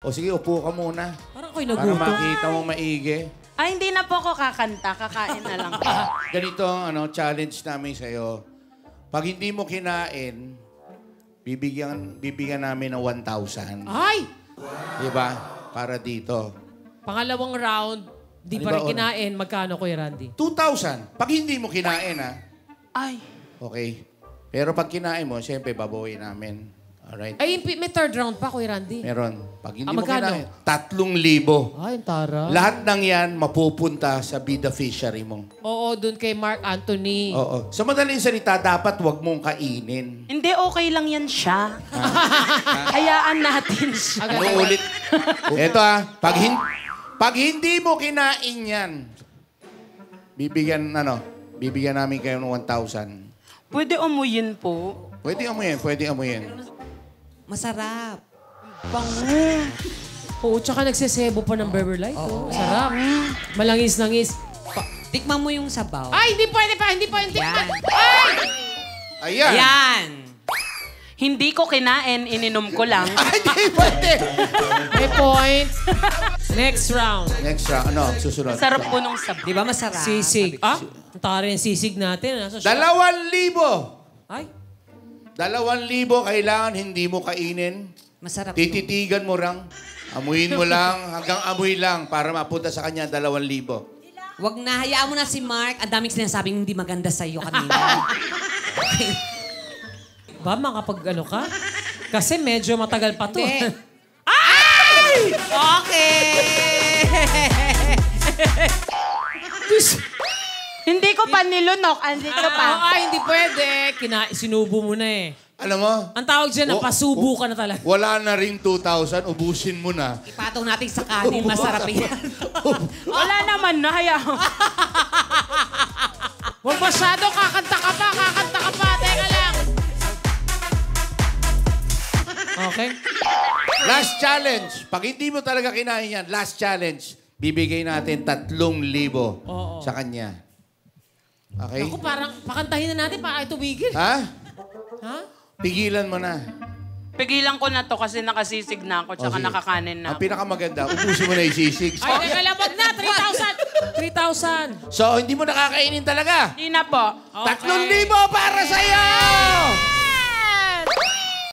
O sige, upo ka muna. Parang ako'y Para nagutom. makita mong maigi. Ay, hindi na po ako kakanta. Kakain na lang. Ganito ang challenge namin sa'yo. Pag hindi mo kinain, bibigyan namin ng 1,000. Ay! Diba? Para dito. Pangalawang round, di pa rin kinain. Magkano, Kuya Randy? 2,000. Pag hindi mo kinain, ha? Ay. Okay. Pero pag kinain mo, siyempre, babawi namin. Alright? Ay, may third round pa, Kuya Randy. Meron. Pag hindi mo magkano? kinain, 3,000. Ay, ang tara. Lahat ng yan mapupunta sa Bida Fishery mo. Oo, dun kay Mark Anthony. Oo. Sa madaling salita, dapat wag mong kainin. Hindi, okay lang yan siya. Hayaan natin siya. Ano ulit? Eto pag hindi mo kinain yan, bibigyan namin kayo ng 1,000. Pwede umuyin po. Pwede amuyin. Masarap. Oo, tsaka nagsesebo pa ng Berber Light. Oh. Sarap. Malangis-langis. Tikman mo yung sabaw. Ay, hindi pwede pa. Yan. Ayan. Yan. Hindi ko kinain, ininom ko lang. Ay, di pwede. May point. Next round. Next round. Susunod. Sarap po nung sabaw. Di ba masarap? Sisig. Ang tara yung sisig natin. Nasa 2,000. Ay. 2,000 kailangan hindi mo kainin. Masarap. Tititigan mo lang. Amuyin mo lang. Hanggang amoy lang para mapunta sa kanya 2,000. Wag na, hayaan mo na si Mark. Ang daming sinasabing hindi maganda sa iyo kanina. Ba, makapag ka? Kasi medyo matagal pa to. Hindi. Ay! Okay! Hindi ko pa nilunok. Andito pa. Ay, hindi pwede. Sinubo mo na eh. Alam mo? Ang tawag dyan, napasubo ka na talaga. Wala na ring 2,000. Ubusin mo na. Ipatong natin sa kanin. Masarap yan. Wala naman na. Hayaan. Huwag masyado. Kakanta ka pa. Teka lang. Okay. Last challenge. Pag hindi mo talaga kinain yan, last challenge. Bibigay natin 3,000 sa kanya. Okay? Ako, parang pakantahin na natin para tumigil. Ha? Ha? Pigilan mo na. Pigilan ko na to kasi nakasisig na ako tsaka sige. nakakanin na Ang ako. pinakamaganda, ubusin mo na yung sisig. Ay, teka lang, wag na. 3,000. 3,000. So, hindi mo nakakainin talaga. Hindi na po. 3,000 para sa'yo!